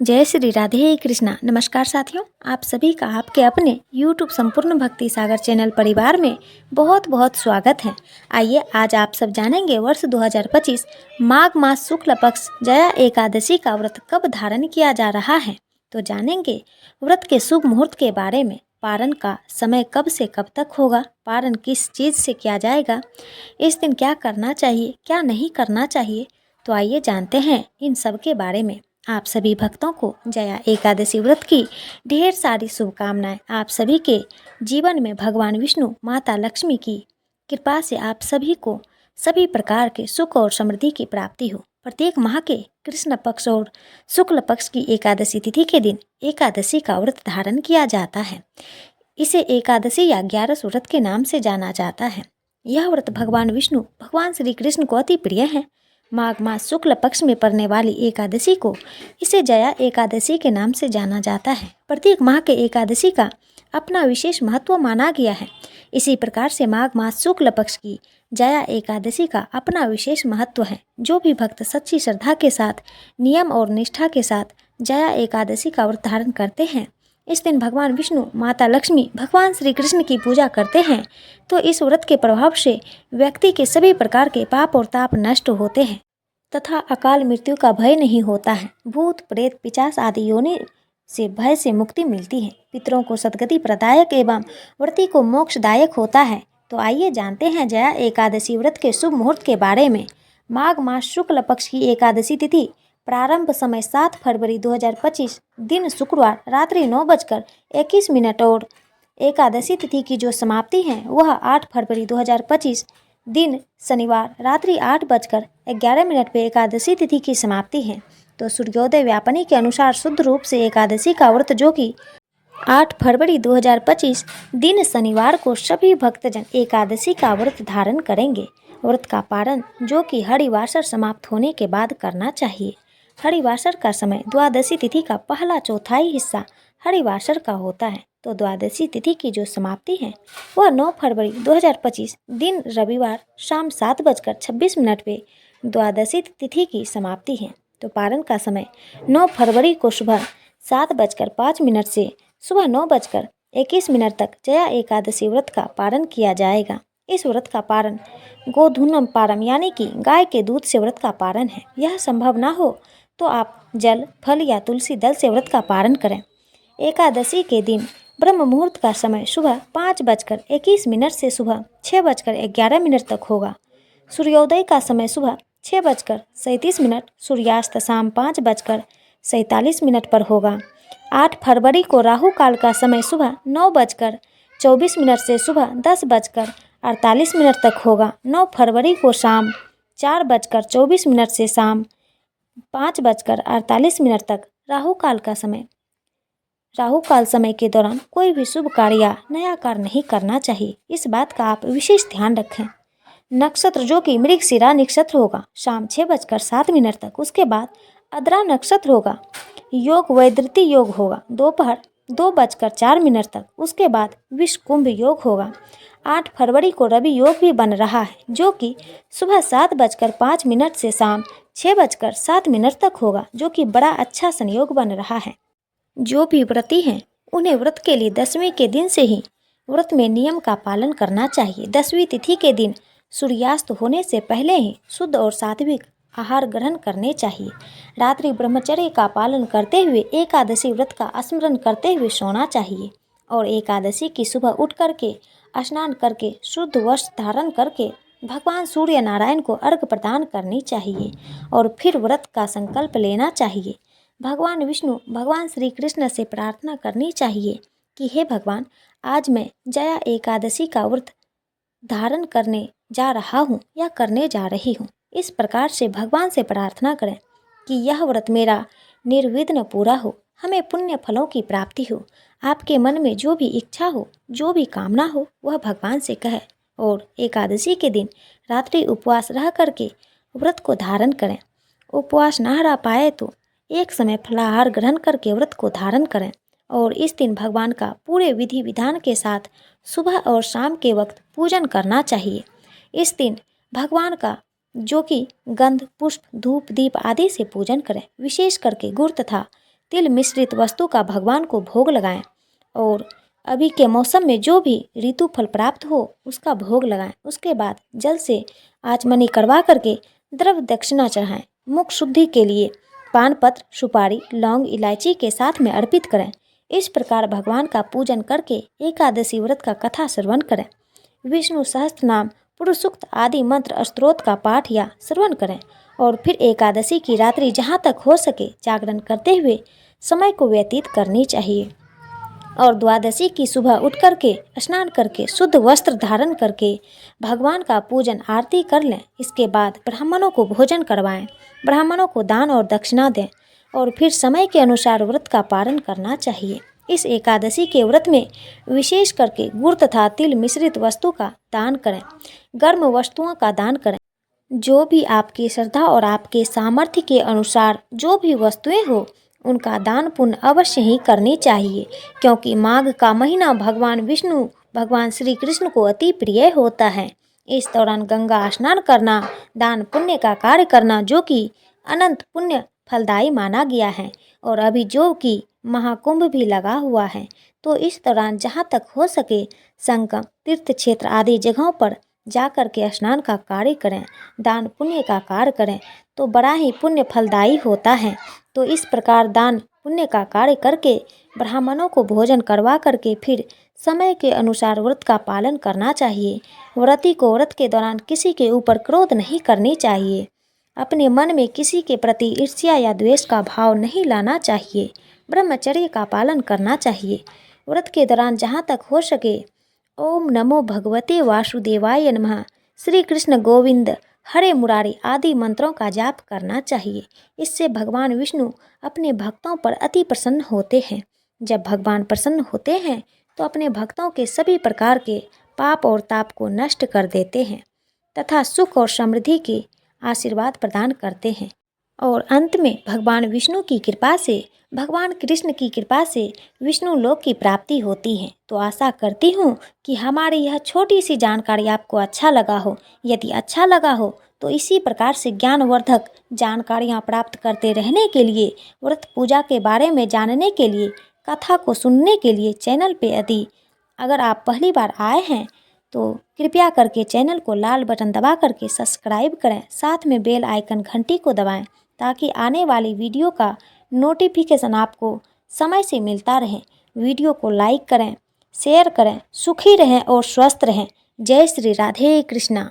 जय श्री राधे कृष्णा। नमस्कार साथियों, आप सभी का आपके अपने YouTube संपूर्ण भक्ति सागर चैनल परिवार में बहुत बहुत स्वागत है। आइए आज आप सब जानेंगे वर्ष 2025 माघ मास शुक्ल पक्ष जया एकादशी का व्रत कब धारण किया जा रहा है। तो जानेंगे व्रत के शुभ मुहूर्त के बारे में, पारण का समय कब से कब तक होगा, पारण किस चीज़ से किया जाएगा, इस दिन क्या करना चाहिए क्या नहीं करना चाहिए। तो आइए जानते हैं इन सब के बारे में। आप सभी भक्तों को जया एकादशी व्रत की ढेर सारी शुभकामनाएं। आप सभी के जीवन में भगवान विष्णु माता लक्ष्मी की कृपा से आप सभी को सभी प्रकार के सुख और समृद्धि की प्राप्ति हो। प्रत्येक माह के कृष्ण पक्ष और शुक्ल पक्ष की एकादशी तिथि के दिन एकादशी का व्रत धारण किया जाता है। इसे एकादशी या 11 व्रत के नाम से जाना जाता है। यह व्रत भगवान विष्णु भगवान श्री कृष्ण को अति प्रिय है। माघ मास शुक्ल पक्ष में पड़ने वाली एकादशी को इसे जया एकादशी के नाम से जाना जाता है। प्रत्येक माह के एकादशी का अपना विशेष महत्व माना गया है। इसी प्रकार से माघ मास शुक्ल पक्ष की जया एकादशी का अपना विशेष महत्व है। जो भी भक्त सच्ची श्रद्धा के साथ, नियम और निष्ठा के साथ जया एकादशी का व्रत धारण करते हैं, इस दिन भगवान विष्णु, माता लक्ष्मी, भगवान श्री कृष्ण की पूजा करते हैं, तो इस व्रत के प्रभाव से व्यक्ति के सभी प्रकार के पाप और ताप नष्ट होते हैं तथा अकाल मृत्यु का भय नहीं होता है। भूत प्रेत पिशाच आदि योनि से भय से मुक्ति मिलती है। पितरों को सद्गति प्रदायक एवं व्रती को मोक्षदायक होता है। तो आइए जानते हैं जया एकादशी व्रत के शुभ मुहूर्त के बारे में। माघ मास शुक्ल पक्ष की एकादशी तिथि प्रारंभ समय 7 फरवरी 2025 दिन शुक्रवार रात्रि 9:21 और एकादशी तिथि की जो समाप्ति है वह 8 फरवरी 2025 दिन शनिवार रात्रि 8:11 पे एकादशी तिथि की समाप्ति है। तो सूर्योदय व्यापनी के अनुसार शुद्ध रूप से एकादशी का व्रत जो कि 8 फरवरी 2025 दिन शनिवार को सभी भक्तजन एकादशी का व्रत धारण करेंगे। व्रत का पारण जो कि हरिवासर समाप्त होने के बाद करना चाहिए। हरिवासर का समय द्वादशी तिथि का पहला चौथाई हिस्सा हरिवासर का होता है। तो द्वादशी तिथि की जो समाप्ति है वह 9 फरवरी 2025 दिन रविवार शाम 7:26 पे द्वादशी तिथि की समाप्ति है। तो पारण का समय 9 फरवरी को सुबह 7:05 से सुबह 9:21 तक जया एकादशी व्रत का पारण किया जाएगा। इस व्रत का पारण गोधूनम पारम यानी कि गाय के दूध से व्रत का पारण है। यह संभव ना हो तो आप जल, फल या तुलसी दल से व्रत का पारण करें। एकादशी के दिन ब्रह्म मुहूर्त का समय सुबह 5:21 से सुबह 6:11 तक होगा। सूर्योदय का समय सुबह 6:37, सूर्यास्त शाम 5:47 पर होगा। 8 फरवरी को राहु काल का समय सुबह 9:24 से सुबह 10:48 तक होगा। 9 फरवरी को शाम 4:24 से शाम 5:48 तक राहु काल का समय। राहु काल समय के दौरान कोई भी शुभ कार्य या नया कार्य नहीं करना चाहिए। इस बात का आप विशेष ध्यान रखें। नक्षत्र जो कि मृगशिरा नक्षत्र होगा शाम 6:07 तक। उसके बाद आद्रा नक्षत्र होगा। योग वैदृति योग होगा दोपहर 2:04 तक। उसके बाद विष कुंभ योग होगा। 8 फरवरी को रवि योग भी बन रहा है जो कि सुबह 7:05 से शाम 6:07 तक होगा, जो कि बड़ा अच्छा संयोग बन रहा है। जो भी व्रती हैं उन्हें व्रत के लिए 10वीं के दिन से ही व्रत में नियम का पालन करना चाहिए। 10वीं तिथि के दिन सूर्यास्त होने से पहले ही शुद्ध और सात्विक आहार ग्रहण करने चाहिए। रात्रि ब्रह्मचर्य का पालन करते हुए एकादशी व्रत का स्मरण करते हुए सोना चाहिए और एकादशी की सुबह उठ करके स्नान करके शुद्ध वस्त्र धारण करके भगवान सूर्य नारायण को अर्घ्य प्रदान करनी चाहिए और फिर व्रत का संकल्प लेना चाहिए। भगवान विष्णु, भगवान श्री कृष्ण से प्रार्थना करनी चाहिए कि हे भगवान, आज मैं जया एकादशी का व्रत धारण करने जा रहा हूँ या करने जा रही हूँ। इस प्रकार से भगवान से प्रार्थना करें कि यह व्रत मेरा निर्विघ्न पूरा हो, हमें पुण्य फलों की प्राप्ति हो। आपके मन में जो भी इच्छा हो, जो भी कामना हो, वह भगवान से कहें और एकादशी के दिन रात्रि उपवास रह करके व्रत को धारण करें। उपवास ना रह पाए तो एक समय फलाहार ग्रहण करके व्रत को धारण करें और इस दिन भगवान का पूरे विधि विधान के साथ सुबह और शाम के वक्त पूजन करना चाहिए। इस दिन भगवान का जो कि गंध, पुष्प, धूप, दीप आदि से पूजन करें। विशेष करके गुड़ तथा तिल मिश्रित वस्तु का भगवान को भोग लगाएं और अभी के मौसम में जो भी ऋतु फल प्राप्त हो उसका भोग लगाएं। उसके बाद जल से आचमनी करवा करके द्रव्य दक्षिणा चढ़ाएं। मुख शुद्धि के लिए पान पत्र, सुपारी, लौंग, इलायची के साथ में अर्पित करें। इस प्रकार भगवान का पूजन करके एकादशी व्रत का कथा श्रवण करें। विष्णु सहस्त्र नाम, पुरुष सूक्त आदि मंत्र स्तोत्र का पाठ या श्रवण करें और फिर एकादशी की रात्रि जहाँ तक हो सके जागरण करते हुए समय को व्यतीत करनी चाहिए और द्वादशी की सुबह उठ करके स्नान करके शुद्ध वस्त्र धारण करके भगवान का पूजन आरती कर लें। इसके बाद ब्राह्मणों को भोजन करवाएं, ब्राह्मणों को दान और दक्षिणा दें और फिर समय के अनुसार व्रत का पालन करना चाहिए। इस एकादशी के व्रत में विशेष करके गुड़ तथा तिल मिश्रित वस्तु का दान करें, गर्म वस्तुओं का दान करें। जो भी आपकी श्रद्धा और आपके सामर्थ्य के अनुसार जो भी वस्तुएं हो उनका दान पुण्य अवश्य ही करनी चाहिए, क्योंकि माघ का महीना भगवान विष्णु, भगवान श्री कृष्ण को अति प्रिय होता है। इस दौरान गंगा स्नान करना, दान पुण्य का कार्य करना जो कि अनंत पुण्य फलदायी माना गया है। और अभी जो कि महाकुंभ भी लगा हुआ है, तो इस दौरान जहाँ तक हो सके संगम, तीर्थ क्षेत्र आदि जगहों पर जा कर के स्नान का कार्य करें, दान पुण्य का कार्य करें तो बड़ा ही पुण्य फलदायी होता है। तो इस प्रकार दान पुण्य का कार्य करके ब्राह्मणों को भोजन करवा करके फिर समय के अनुसार व्रत का पालन करना चाहिए। व्रती को व्रत के दौरान किसी के ऊपर क्रोध नहीं करनी चाहिए। अपने मन में किसी के प्रति ईर्ष्या या द्वेष का भाव नहीं लाना चाहिए। ब्रह्मचर्य का पालन करना चाहिए। व्रत के दौरान जहाँ तक हो सके ओम नमो भगवते वासुदेवाय नमः, श्री कृष्ण गोविंद हरे मुरारी आदि मंत्रों का जाप करना चाहिए। इससे भगवान विष्णु अपने भक्तों पर अति प्रसन्न होते हैं। जब भगवान प्रसन्न होते हैं तो अपने भक्तों के सभी प्रकार के पाप और ताप को नष्ट कर देते हैं तथा सुख और समृद्धि के आशीर्वाद प्रदान करते हैं। और अंत में भगवान विष्णु की कृपा से, भगवान कृष्ण की कृपा से विष्णु लोक की प्राप्ति होती है। तो आशा करती हूँ कि हमारी यह छोटी सी जानकारी आपको अच्छा लगा हो। यदि अच्छा लगा हो तो इसी प्रकार से ज्ञानवर्धक जानकारियाँ प्राप्त करते रहने के लिए, व्रत पूजा के बारे में जानने के लिए, कथा को सुनने के लिए चैनल पे यदि अगर आप पहली बार आए हैं तो कृपया करके चैनल को लाल बटन दबा करके सब्सक्राइब करें, साथ में बेल आइकन घंटी को दबाएं ताकि आने वाली वीडियो का नोटिफिकेशन आपको समय से मिलता रहे। वीडियो को लाइक करें, शेयर करें। सुखी रहें और स्वस्थ रहें। जय श्री राधे कृष्णा।